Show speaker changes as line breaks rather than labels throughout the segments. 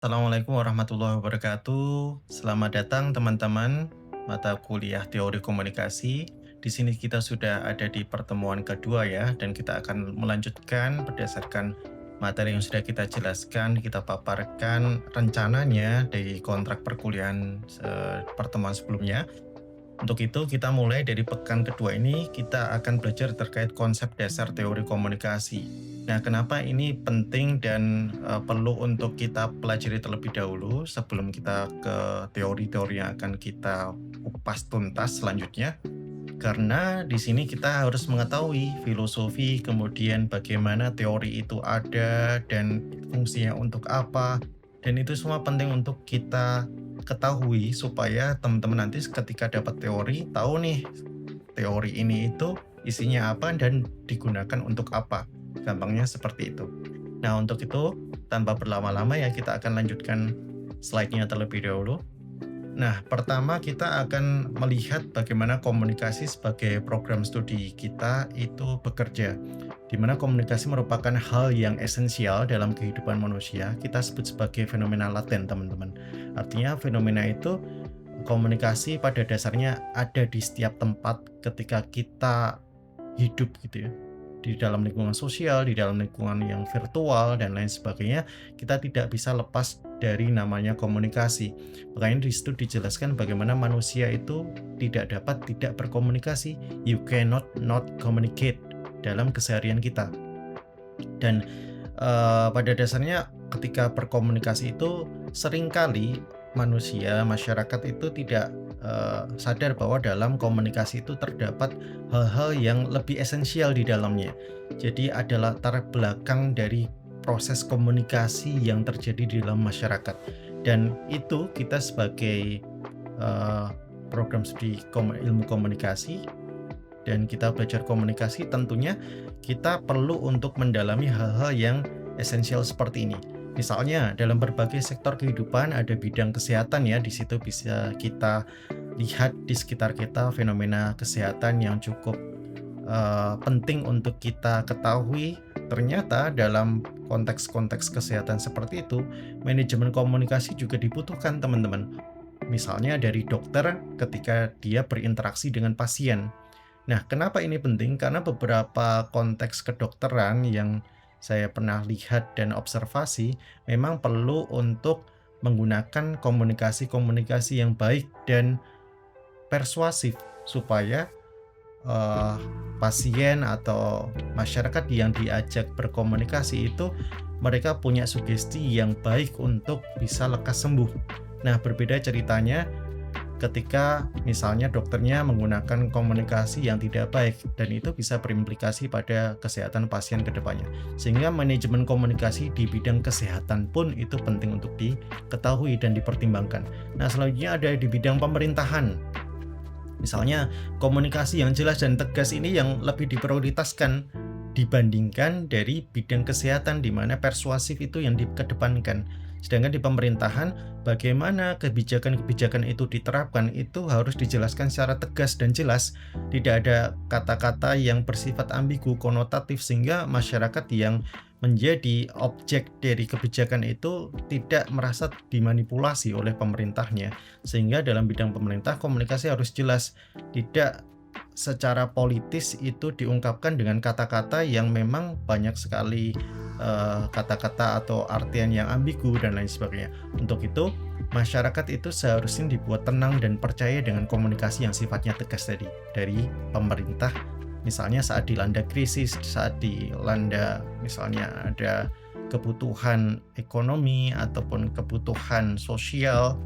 Assalamualaikum warahmatullahi wabarakatuh. Selamat datang teman-teman mata kuliah teori komunikasi. Di sini kita sudah ada di pertemuan kedua ya, dan kita akan melanjutkan berdasarkan materi yang sudah kita jelaskan, kita paparkan rencananya dari kontrak perkuliahan pertemuan sebelumnya. Untuk itu, kita mulai dari pekan kedua ini, kita akan belajar terkait konsep dasar teori komunikasi. Nah, kenapa ini penting dan perlu untuk kita pelajari terlebih dahulu sebelum kita ke teori-teori yang akan kita kupas tuntas selanjutnya? Karena di sini kita harus mengetahui filosofi, kemudian bagaimana teori itu ada dan fungsinya untuk apa. Dan itu semua penting untuk kita ketahui supaya teman-teman nanti ketika dapat teori, tahu nih teori ini itu isinya apa dan digunakan untuk apa. Gampangnya seperti itu. Nah, untuk itu tanpa berlama-lama ya kita akan lanjutkan slide-nya terlebih dahulu. Nah, pertama kita akan melihat bagaimana komunikasi sebagai program studi kita itu bekerja. Di mana komunikasi merupakan hal yang esensial dalam kehidupan manusia, kita sebut sebagai fenomena laten, teman-teman. Artinya fenomena itu komunikasi pada dasarnya ada di setiap tempat ketika kita hidup gitu ya. Di dalam lingkungan sosial, di dalam lingkungan yang virtual, dan lain sebagainya, kita tidak bisa lepas dari namanya komunikasi. Makanya di situ dijelaskan bagaimana manusia itu tidak dapat tidak berkomunikasi. You cannot not communicate dalam keseharian kita. Dan pada dasarnya ketika berkomunikasi itu seringkali manusia, masyarakat itu tidak sadar bahwa dalam komunikasi itu terdapat hal-hal yang lebih esensial di dalamnya. Jadi ada latar belakang dari proses komunikasi yang terjadi di dalam masyarakat. Dan itu kita sebagai program studi ilmu komunikasi dan kita belajar komunikasi, tentunya kita perlu untuk mendalami hal-hal yang esensial seperti ini. Misalnya dalam berbagai sektor kehidupan ada bidang kesehatan ya, di situ bisa kita lihat di sekitar kita fenomena kesehatan yang cukup penting untuk kita ketahui. Ternyata dalam konteks-konteks kesehatan seperti itu, manajemen komunikasi juga dibutuhkan, teman-teman. Misalnya dari dokter ketika dia berinteraksi dengan pasien. Nah, kenapa ini penting? Karena beberapa konteks kedokteran yang saya pernah lihat dan observasi memang perlu untuk menggunakan komunikasi-komunikasi yang baik dan persuasif supaya pasien atau masyarakat yang diajak berkomunikasi itu mereka punya sugesti yang baik untuk bisa lekas sembuh. Nah, berbeda ceritanya ketika misalnya dokternya menggunakan komunikasi yang tidak baik dan itu bisa berimplikasi pada kesehatan pasien ke depannya. Sehingga manajemen komunikasi di bidang kesehatan pun itu penting untuk diketahui dan dipertimbangkan. Nah, selanjutnya ada di bidang pemerintahan. Misalnya komunikasi yang jelas dan tegas ini yang lebih diprioritaskan dibandingkan dari bidang kesehatan di mana persuasif itu yang dikedepankan. Sedangkan di pemerintahan, bagaimana kebijakan-kebijakan itu diterapkan itu harus dijelaskan secara tegas dan jelas. Tidak ada kata-kata yang bersifat ambigu, konotatif, sehingga masyarakat yang menjadi objek dari kebijakan itu tidak merasa dimanipulasi oleh pemerintahnya. Sehingga dalam bidang pemerintah, komunikasi harus jelas. Tidak secara politis itu diungkapkan dengan kata-kata yang memang banyak sekali kata-kata atau artian yang ambigu dan lain sebagainya. Untuk itu, masyarakat itu seharusnya dibuat tenang dan percaya dengan komunikasi yang sifatnya tegas tadi dari pemerintah. Misalnya saat dilanda krisis, saat dilanda misalnya ada kebutuhan ekonomi ataupun kebutuhan sosial,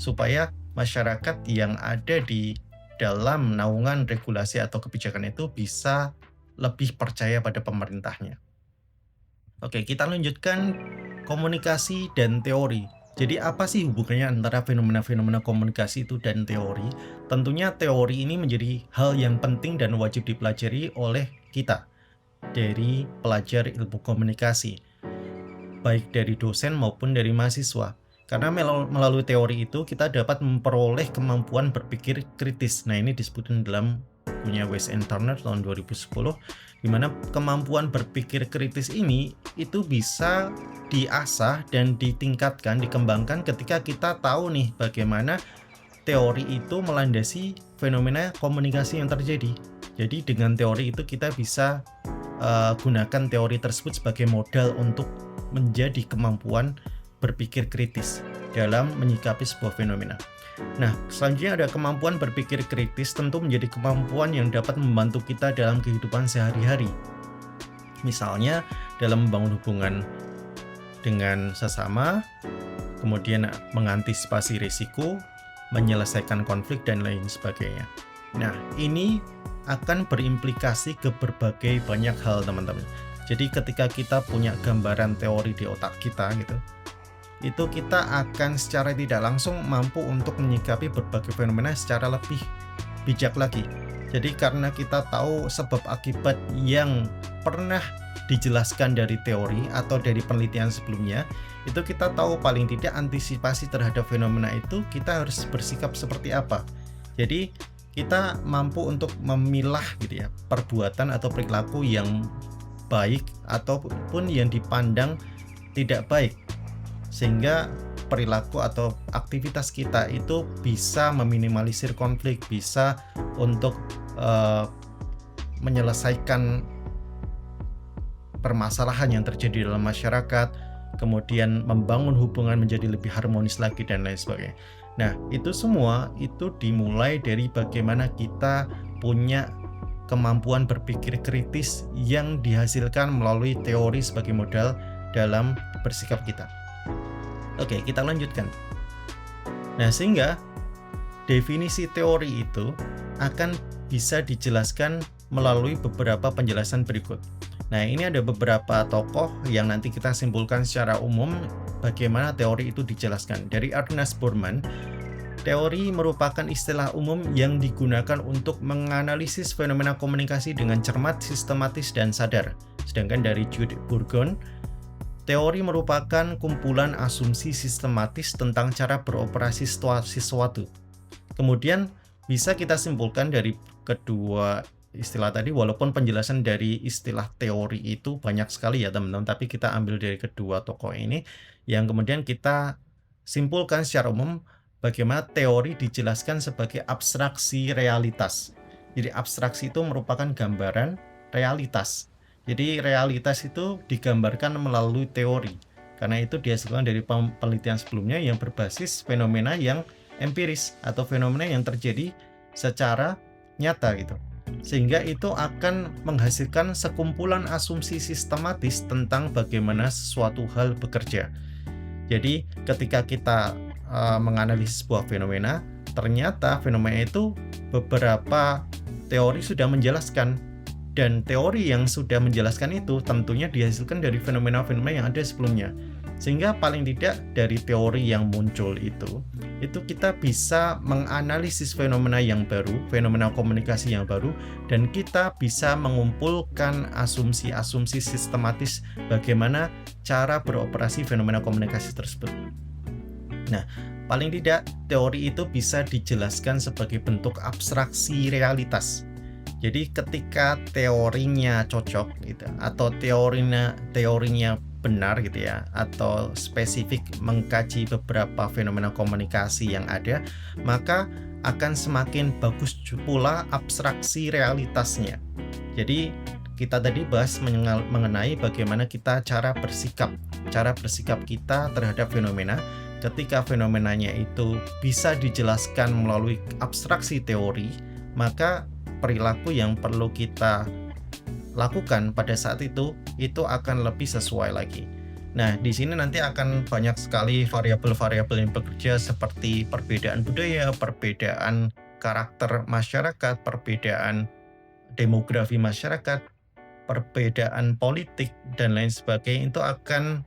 supaya masyarakat yang ada di dalam naungan regulasi atau kebijakan itu bisa lebih percaya pada pemerintahnya. Oke, kita lanjutkan komunikasi dan teori. Jadi apa sih hubungannya antara fenomena-fenomena komunikasi itu dan teori? Tentunya teori ini menjadi hal yang penting dan wajib dipelajari oleh kita dari pelajar ilmu komunikasi, baik dari dosen maupun dari mahasiswa. Karena melalui teori itu kita dapat memperoleh kemampuan berpikir kritis. Nah, ini disebutkan dalam bukunya Weiss and Turner tahun 2010, di mana kemampuan berpikir kritis ini itu bisa diasah dan ditingkatkan, dikembangkan ketika kita tahu nih bagaimana teori itu melandasi fenomena komunikasi yang terjadi. Jadi dengan teori itu kita bisa gunakan teori tersebut sebagai modal untuk menjadi kemampuan berpikir kritis dalam menyikapi sebuah fenomena. Nah, selanjutnya ada kemampuan berpikir kritis tentu menjadi kemampuan yang dapat membantu kita dalam kehidupan sehari-hari. Misalnya dalam membangun hubungan dengan sesama, kemudian mengantisipasi risiko, menyelesaikan konflik, dan lain sebagainya. Nah, ini akan berimplikasi ke berbagai banyak hal, teman-teman. Jadi ketika kita punya gambaran teori di otak kita gitu, itu kita akan secara tidak langsung mampu untuk menyikapi berbagai fenomena secara lebih bijak lagi. Jadi karena kita tahu sebab akibat yang pernah dijelaskan dari teori atau dari penelitian sebelumnya, itu kita tahu paling tidak antisipasi terhadap fenomena itu kita harus bersikap seperti apa. Jadi kita mampu untuk memilah gitu ya, perbuatan atau perilaku yang baik ataupun yang dipandang tidak baik, sehingga perilaku atau aktivitas kita itu bisa meminimalisir konflik, bisa untuk menyelesaikan permasalahan yang terjadi dalam masyarakat, kemudian membangun hubungan menjadi lebih harmonis lagi, dan lain sebagainya. Nah, itu semua itu dimulai dari bagaimana kita punya kemampuan berpikir kritis yang dihasilkan melalui teori sebagai modal dalam bersikap kita. Oke, kita lanjutkan. Nah, sehingga definisi teori itu akan bisa dijelaskan melalui beberapa penjelasan berikut. Nah, ini ada beberapa tokoh yang nanti kita simpulkan secara umum bagaimana teori itu dijelaskan. Dari Ernest Borman, teori merupakan istilah umum yang digunakan untuk menganalisis fenomena komunikasi dengan cermat, sistematis, dan sadar. Sedangkan dari Jude Burgon, teori merupakan kumpulan asumsi sistematis tentang cara beroperasi sesuatu. Kemudian bisa kita simpulkan dari kedua istilah tadi, walaupun penjelasan dari istilah teori itu banyak sekali ya teman-teman, tapi kita ambil dari kedua tokoh ini yang kemudian kita simpulkan secara umum bagaimana teori dijelaskan sebagai abstraksi realitas. Jadi abstraksi itu merupakan gambaran realitas. Jadi realitas itu digambarkan melalui teori. Karena itu dihasilkan dari penelitian sebelumnya yang berbasis fenomena yang empiris atau fenomena yang terjadi secara nyata gitu. Sehingga itu akan menghasilkan sekumpulan asumsi sistematis tentang bagaimana sesuatu hal bekerja. Jadi ketika kita menganalisis sebuah fenomena, ternyata fenomena itu beberapa teori sudah menjelaskan, dan teori yang sudah menjelaskan itu tentunya dihasilkan dari fenomena-fenomena yang ada sebelumnya. Sehingga paling tidak dari teori yang muncul itu kita bisa menganalisis fenomena yang baru, fenomena komunikasi yang baru, dan kita bisa mengumpulkan asumsi-asumsi sistematis bagaimana cara beroperasi fenomena komunikasi tersebut. Nah, paling tidak teori itu bisa dijelaskan sebagai bentuk abstraksi realitas. Jadi ketika teorinya cocok gitu, atau teorinya benar gitu ya, atau spesifik mengkaji beberapa fenomena komunikasi yang ada, maka akan semakin bagus pula abstraksi realitasnya. Jadi kita tadi bahas mengenai bagaimana kita cara bersikap kita terhadap fenomena. Ketika fenomenanya itu bisa dijelaskan melalui abstraksi teori, maka perilaku yang perlu kita lakukan pada saat itu akan lebih sesuai lagi. Nah, di sini nanti akan banyak sekali variabel-variabel yang bekerja seperti perbedaan budaya, perbedaan karakter masyarakat, perbedaan demografi masyarakat, perbedaan politik, dan lain sebagainya. Itu akan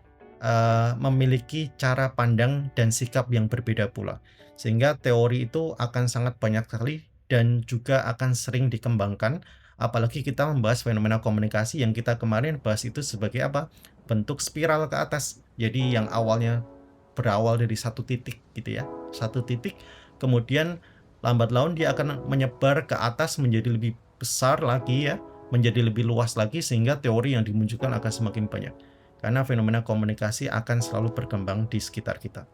memiliki cara pandang dan sikap yang berbeda pula. Sehingga teori itu akan sangat banyak sekali dan juga akan sering dikembangkan, apalagi kita membahas fenomena komunikasi yang kita kemarin bahas itu sebagai apa? Bentuk spiral ke atas. Jadi yang awalnya berawal dari satu titik gitu ya, satu titik, kemudian lambat laun dia akan menyebar ke atas menjadi lebih besar lagi ya, menjadi lebih luas lagi sehingga teori yang dimunculkan akan semakin banyak. Karena fenomena komunikasi akan selalu berkembang di sekitar kita.